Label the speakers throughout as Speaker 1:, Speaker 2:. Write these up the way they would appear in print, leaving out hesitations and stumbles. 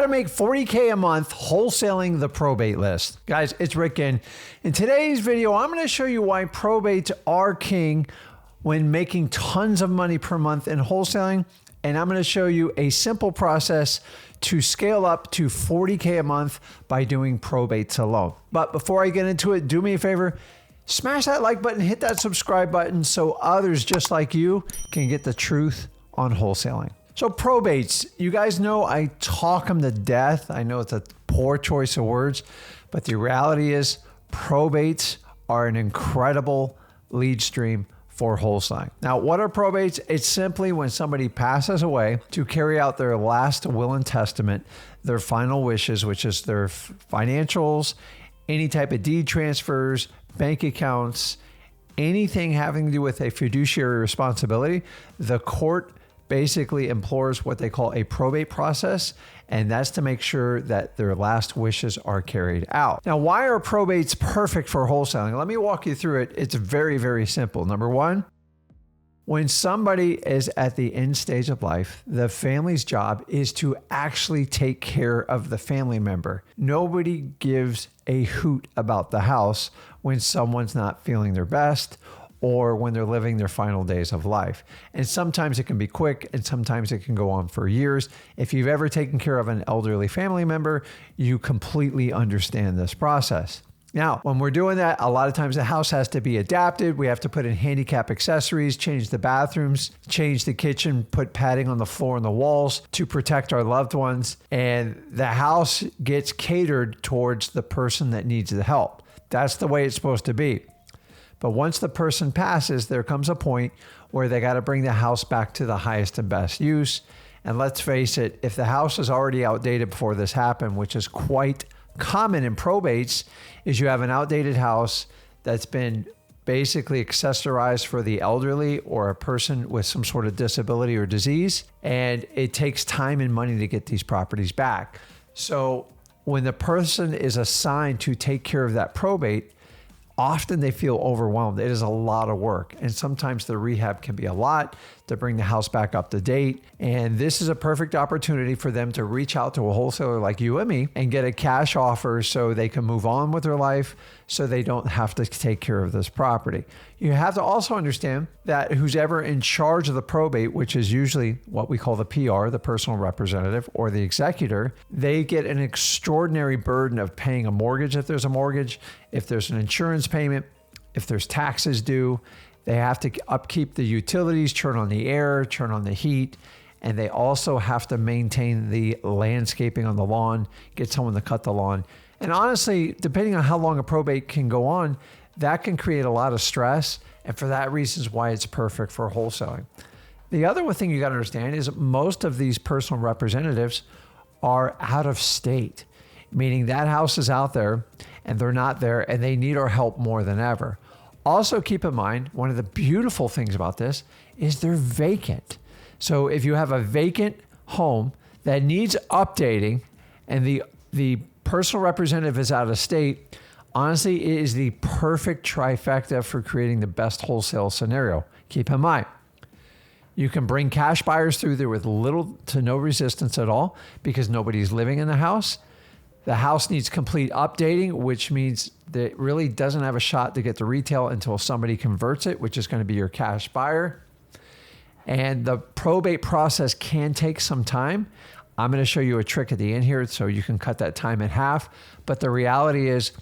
Speaker 1: to make 40K a month wholesaling the probate list. Guys, it's Rick, and in today's video, I'm going to show you why probates are king when making tons of money per month in wholesaling. And I'm going to show you a simple process to scale up to 40K a month by doing probates alone. But before I get into it, do me a favor, smash that like button, hit that subscribe button so others just like you can get the truth on wholesaling. So probates, you guys know I talk them to death. I know it's a poor choice of words, but the reality is probates are an incredible lead stream for wholesaling. Now, what are probates? It's simply when somebody passes away to carry out their last will and testament, their final wishes, which is their financials, any type of deed transfers, bank accounts, anything having to do with a fiduciary responsibility. The court basically implores what they call a probate process, and that's to make sure that their last wishes are carried out. Now, why are probates perfect for wholesaling? Let me walk you through it. It's very, very simple. Number one, when somebody is at the end stage of life, the family's job is to actually take care of the family member. Nobody gives a hoot about the house when someone's not feeling their best or when they're living their final days of life. And sometimes it can be quick and sometimes it can go on for years. If you've ever taken care of an elderly family member, you completely understand this process. Now, when we're doing that, a lot of times the house has to be adapted. We have to put in handicap accessories, change the bathrooms, change the kitchen, put padding on the floor and the walls to protect our loved ones. And the house gets catered towards the person that needs the help. That's the way it's supposed to be. But once the person passes, there comes a point where they got to bring the house back to the highest and best use. And let's face it, if the house is already outdated before this happened, which is quite common in probates, is you have an outdated house that's been basically accessorized for the elderly or a person with some sort of disability or disease. And it takes time and money to get these properties back. So when the person is assigned to take care of that probate, often they feel overwhelmed. It is a lot of work. And sometimes the rehab can be a lot to bring the house back up to date. And this is a perfect opportunity for them to reach out to a wholesaler like you and me and get a cash offer so they can move on with their life so they don't have to take care of this property. You have to also understand that who's ever in charge of the probate, which is usually what we call the PR, the personal representative, or the executor, they get an extraordinary burden of paying a mortgage if there's a mortgage, if there's an insurance payment, if there's taxes due. They have to upkeep the utilities, turn on the air, turn on the heat, and they also have to maintain the landscaping on the lawn, get someone to cut the lawn. And honestly, depending on how long a probate can go on, that can create a lot of stress. And for that reason is why it's perfect for wholesaling. The other thing you got to understand is most of these personal representatives are out of state, meaning that house is out there and they're not there and they need our help more than ever. Also keep in mind, one of the beautiful things about this is they're vacant. So if you have a vacant home that needs updating and the personal representative is out of state, honestly, it is the perfect trifecta for creating the best wholesale scenario. Keep in mind, you can bring cash buyers through there with little to no resistance at all because nobody's living in the house. The house needs complete updating, which means that it really doesn't have a shot to get to retail until somebody converts it, which is going to be your cash buyer. And the probate process can take some time. I'm going to show you a trick at the end here so you can cut that time in half. But the reality is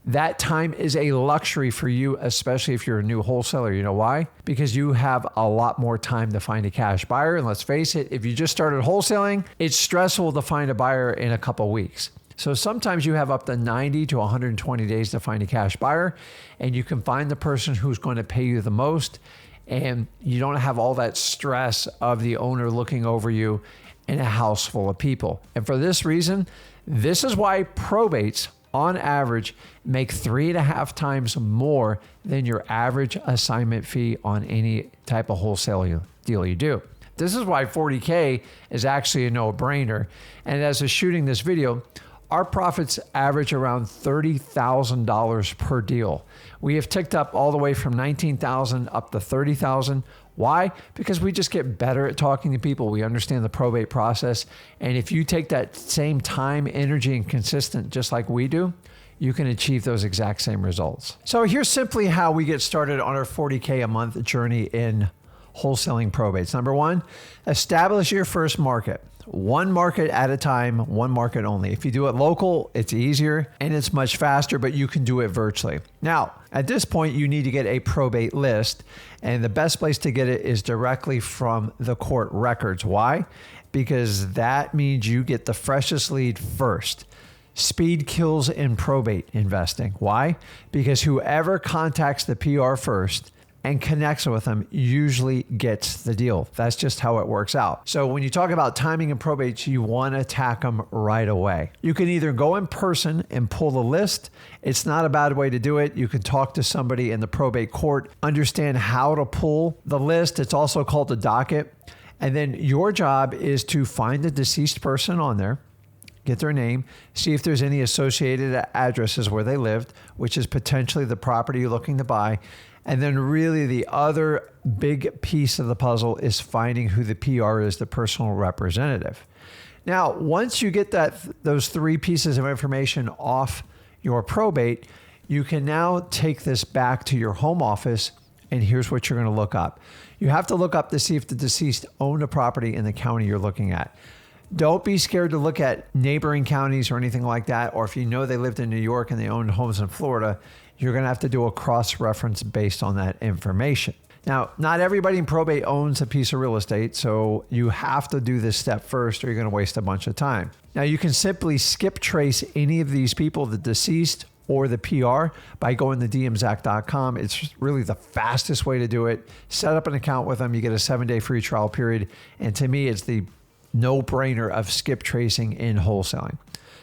Speaker 1: that time is a luxury for you, especially if you're a new wholesaler. You know why? Because you have a lot more time to find a cash buyer. And let's face it, if you just started wholesaling, it's stressful to find a buyer in a couple of weeks. So sometimes you have up to 90 to 120 days to find a cash buyer, and you can find the person who's going to pay you the most, and you don't have all that stress of the owner looking over you in a house full of people. And for this reason, this is why probates on average make 3.5 times more than your average assignment fee on any type of wholesale deal you do. This is why 40K is actually a no-brainer. And as of shooting this video, our profits average around $30,000 per deal. We have ticked up all the way from $19,000 up to $30,000. Why? Because we just get better at talking to people. We understand the probate process. And if you take that same time, energy, and consistent, just like we do, you can achieve those exact same results. So here's simply how we get started on our 40K a month journey in wholesaling probates. Number one, establish your first market. One market at a time, one market only. If you do it local, it's easier and it's much faster, but you can do it virtually. Now, at this point, you need to get a probate list, and the best place to get it is directly from the court records. Why? Because that means you get the freshest lead first. Speed kills in probate investing. Why? Because whoever contacts the PR first and connects with them usually gets the deal. That's just how it works out. So when you talk about timing and probates, you want to attack them right away. You can either go in person and pull the list. It's not a bad way to do it. You can talk to somebody in the probate court, understand how to pull the list. It's also called the docket. And then your job is to find the deceased person on there, get their name, see if there's any associated addresses where they lived, which is potentially the property you're looking to buy. And then really the other big piece of the puzzle is finding who the PR is, the personal representative. Now, once you get those three pieces of information off your probate, you can now take this back to your home office, and here's what you're going to look up. You have to look up to see if the deceased owned a property in the county you're looking at. Don't be scared to look at neighboring counties or anything like that, or if you know they lived in New York and they owned homes in Florida, you're going to have to do a cross-reference based on that information. Now, not everybody in probate owns a piece of real estate, so you have to do this step first or you're going to waste a bunch of time. Now, you can simply skip trace any of these people, the deceased or the PR, by going to dmzack.com. It's really the fastest way to do it. Set up an account with them. You get a 7-day free trial period. And to me, it's the no-brainer of skip tracing in wholesaling.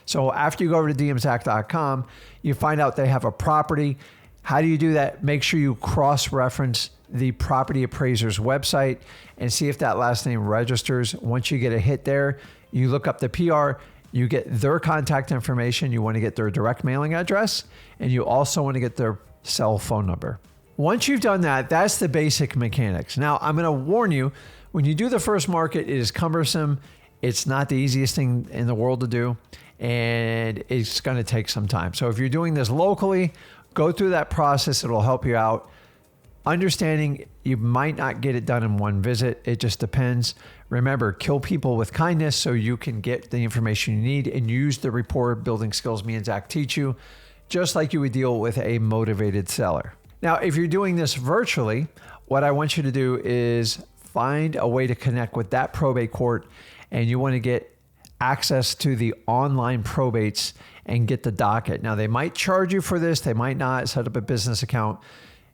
Speaker 1: So after you go over to dmzack.com, you find out they have a property. How do you do that? Make sure you cross-reference the property appraiser's website and see if that last name registers. Once you get a hit there, you look up the PR, you get their contact information. You want to get their direct mailing address, and you also want to get their cell phone number. Once you've done that, that's the basic mechanics. Now, I'm going to warn you, when you do the first market, it is cumbersome. It's not the easiest thing in the world to do, and it's going to take some time. So if you're doing this locally, go through that process. It'll help you out. Understanding you might not get it done in one visit. It just depends. Remember, kill people with kindness so you can get the information you need and use the rapport building skills me and Zach teach you, just like you would deal with a motivated seller. Now, if you're doing this virtually, what I want you to do is find a way to connect with that probate court, and you want to get access to the online probates and get the docket. Now, they might charge you for this. They might not. Set up a business account.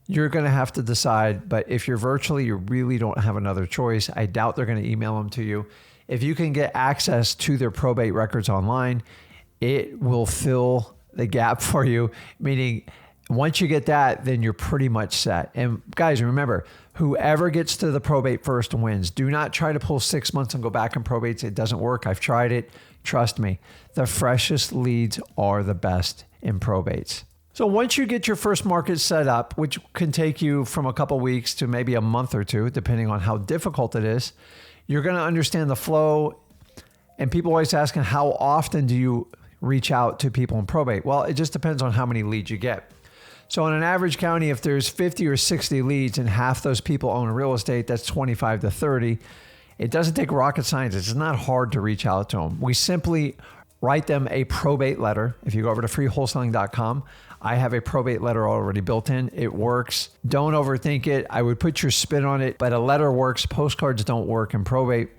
Speaker 1: You're going to have to decide. But if you're virtually, you really don't have another choice. I doubt they're going to email them to you. If you can get access to their probate records online, it will fill the gap for you, meaning once you get that, then you're pretty much set. And guys, remember, whoever gets to the probate first wins. Do not try to pull 6 months and go back in probates. It doesn't work. I've tried it. Trust me, the freshest leads are the best in probates. So once you get your first market set up, which can take you from a couple weeks to maybe a month or two, depending on how difficult it is, you're going to understand the flow. And people always asking, how often do you reach out to people in probate? Well, it just depends on how many leads you get. So in an average county, if there's 50 or 60 leads and half those people own real estate, that's 25 to 30. It doesn't take rocket science. It's not hard to reach out to them. We simply write them a probate letter. If you go over to freewholesaling.com, I have a probate letter already built in. It works. Don't overthink it. I would put your spin on it, but a letter works. Postcards don't work in probate.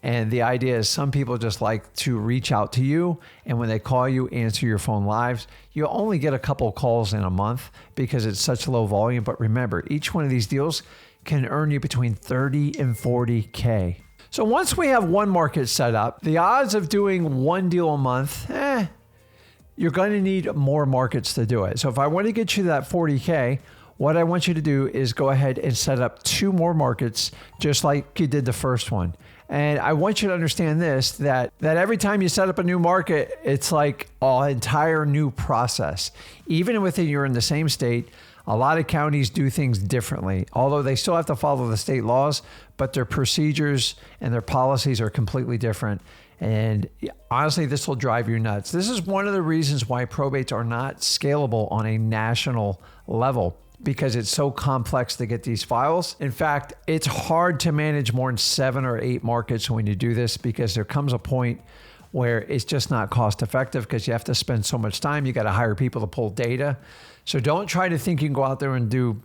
Speaker 1: And the idea is some people just like to reach out to you, and when they call you, answer your phone live. You only get a couple calls in a month because it's such low volume. But remember, each one of these deals can earn you between 30 and 40K. So once we have one market set up, the odds of doing one deal a month, you're going to need more markets to do it. So if I want to get you that 40K, what I want you to do is go ahead and set up 2 more markets, just like you did the first one. And I want you to understand this, that every time you set up a new market, it's like an entire new process. Even within you're in the same state, A lot of counties do things differently, although they still have to follow the state laws, but their procedures and their policies are completely different. And honestly, this will drive you nuts. This is one of the reasons why probates are not scalable on a national level, because it's so complex to get these files. In fact, it's hard to manage more than 7 or 8 markets when you do this, because there comes a point where it's just not cost effective because you have to spend so much time. You got to hire people to pull data. So don't try to think you can go out there and do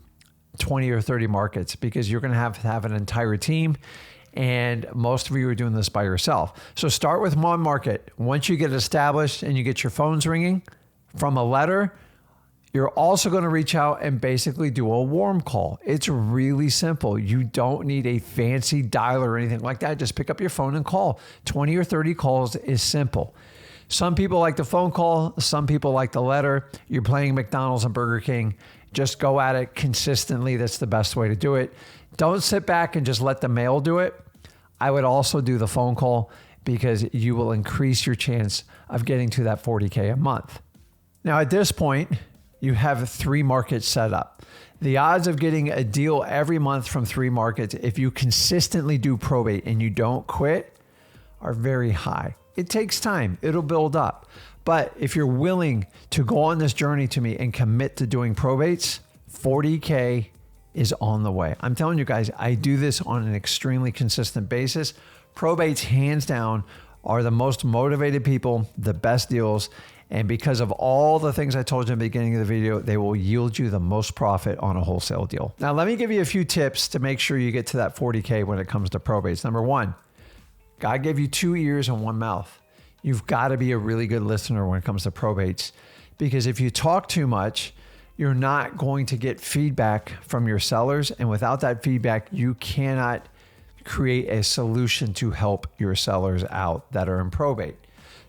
Speaker 1: 20 or 30 markets, because you're going to have an entire team. And most of you are doing this by yourself. So start with one market. Once you get established and you get your phones ringing from a letter, you're also going to reach out and basically do a warm call. It's really simple. You don't need a fancy dialer or anything like that. Just pick up your phone and call. 20 or 30 calls is simple. Some people like the phone call. Some people like the letter. You're playing McDonald's and Burger King. Just go at it consistently. That's the best way to do it. Don't sit back and just let the mail do it. I would also do the phone call, because you will increase your chance of getting to that 40K a month. Now, at this point, you have 3 markets set up. The odds of getting a deal every month from 3 markets, if you consistently do probate and you don't quit, are very high. It takes time. It'll build up. But if you're willing to go on this journey to me and commit to doing probates, 40K is on the way. I'm telling you guys, I do this on an extremely consistent basis. Probates, hands down, are the most motivated people, the best deals. And because of all the things I told you in the beginning of the video, they will yield you the most profit on a wholesale deal. Now, let me give you a few tips to make sure you get to that 40K when it comes to probates. Number 1, God gave you 2 ears and 1 mouth. You've got to be a really good listener when it comes to probates, because if you talk too much, you're not going to get feedback from your sellers. And without that feedback, you cannot create a solution to help your sellers out that are in probate.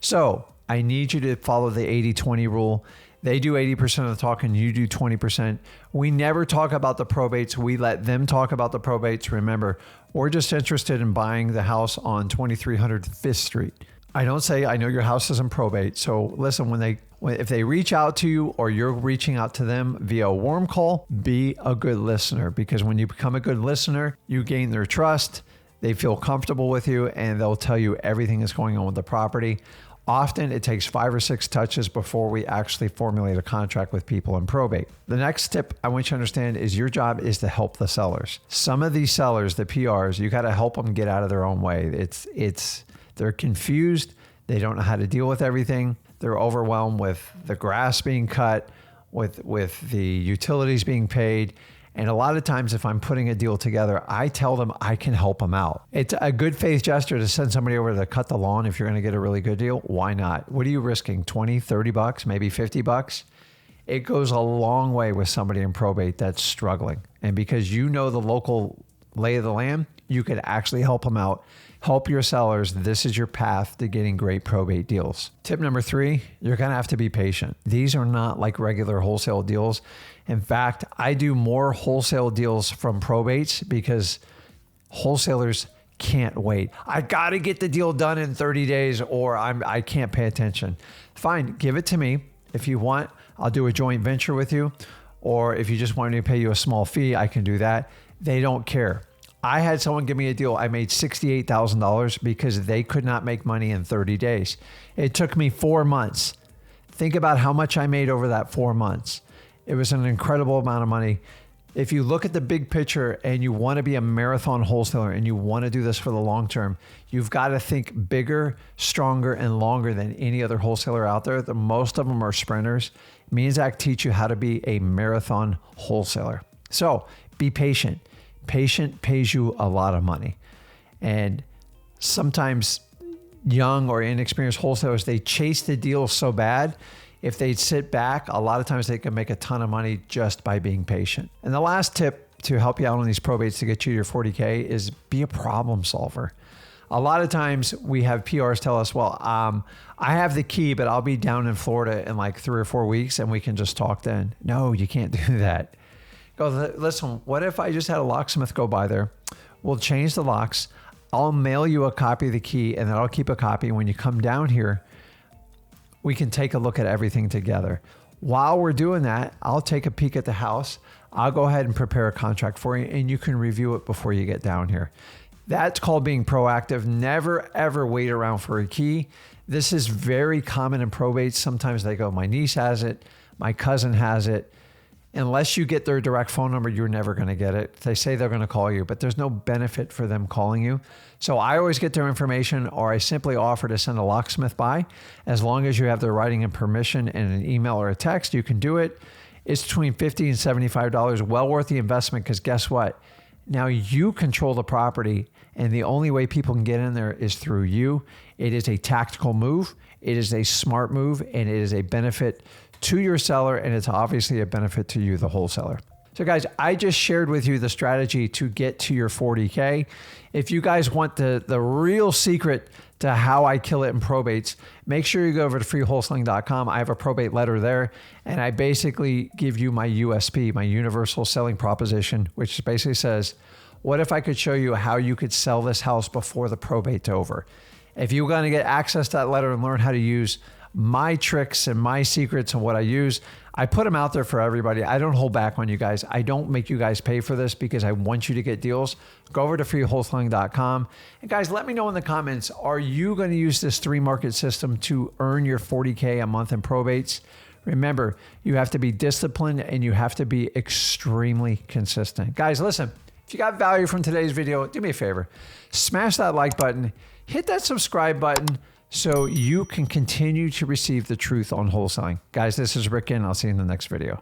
Speaker 1: So I need you to follow the 80-20 rule. They do 80% of the talking, you do 20%. We never talk about the probates. We let them talk about the probates. Remember, we're just interested in buying the house on 2300 5th Street. I don't say, I know your house is in probate. So listen, if they reach out to you or you're reaching out to them via a warm call, be a good listener, because when you become a good listener, you gain their trust. They feel comfortable with you and they'll tell you everything that's going on with the property. Often it takes 5 or 6 touches before we actually formulate a contract with people in probate. The next tip I want you to understand is your job is to help the sellers. Some of these sellers, the PRs, you got to help them get out of their own way. They're confused. They don't know how to deal with everything. They're overwhelmed with the grass being cut, with the utilities being paid. And a lot of times if I'm putting a deal together, I tell them I can help them out. It's a good faith gesture to send somebody over to cut the lawn if you're going to get a really good deal. Why not? What are you risking? 20, 30 bucks, maybe 50 bucks? It goes a long way with somebody in probate that's struggling. And because you know the local lay of the land, you could actually help them out. Help your sellers. This is your path to getting great probate deals. Tip number 3, you're going to have to be patient. These are not like regular wholesale deals. In fact, I do more wholesale deals from probates because wholesalers can't wait. I got to get the deal done in 30 days or I can't pay attention. Fine, give it to me. If you want, I'll do a joint venture with you. Or if you just want me to pay you a small fee, I can do that. They don't care. I had someone give me a deal. I made $68,000 because they could not make money in 30 days. It took me 4 months. Think about how much I made over that 4 months. It was an incredible amount of money. If you look at the big picture and you want to be a marathon wholesaler and you want to do this for the long term, you've got to think bigger, stronger, and longer than any other wholesaler out there. Most of them are sprinters. Me and Zach teach you how to be a marathon wholesaler. So be patient. Patient pays you a lot of money. And sometimes young or inexperienced wholesalers, they chase the deal so bad. If they'd sit back, a lot of times they can make a ton of money just by being patient. And the last tip to help you out on these probates to get you your 40K is be a problem solver. A lot of times we have PRs tell us, well, I have the key, but I'll be down in Florida in like 3 or 4 weeks and we can just talk then. No, you can't do that. Go, listen, what if I just had a locksmith go by there? We'll change the locks. I'll mail you a copy of the key and then I'll keep a copy. When you come down here, we can take a look at everything together. While we're doing that, I'll take a peek at the house. I'll go ahead and prepare a contract for you, and you can review it before you get down here. That's called being proactive. Never, ever wait around for a key. This is very common in probates. Sometimes they go, my niece has it, my cousin has it. Unless you get their direct phone number, you're never going to get it. They say they're going to call you, but there's no benefit for them calling you. So I always get their information, or I simply offer to send a locksmith by. As long as you have their writing and permission and an email or a text, you can do it. It's between $50 and $75. Well worth the investment, because guess what? Now you control the property, and the only way people can get in there is through you. It is a tactical move. It is a smart move, and it is a benefit to your seller, and it's obviously a benefit to you, the wholesaler. So guys, I just shared with you the strategy to get to your 40K. If you guys want the real secret to how I kill it in probates, make sure you go over to freewholesaling.com. I have a probate letter there, and I basically give you my USP, my universal selling proposition, which basically says, what if I could show you how you could sell this house before the probate's over? If you're going to get access to that letter and learn how to use my tricks and my secrets and what I use, I put them out there for everybody. I don't hold back on you guys. I don't make you guys pay for this because I want you to get deals. Go over to freewholesaling.com. And guys, let me know in the comments, are you going to use this 3-market system to earn your 40K a month in probates? Remember, you have to be disciplined and you have to be extremely consistent. Guys, listen, if you got value from today's video, do me a favor. Smash that like button, hit that subscribe button, so you can continue to receive the truth on wholesaling. Guys, this is Rick, and I'll see you in the next video.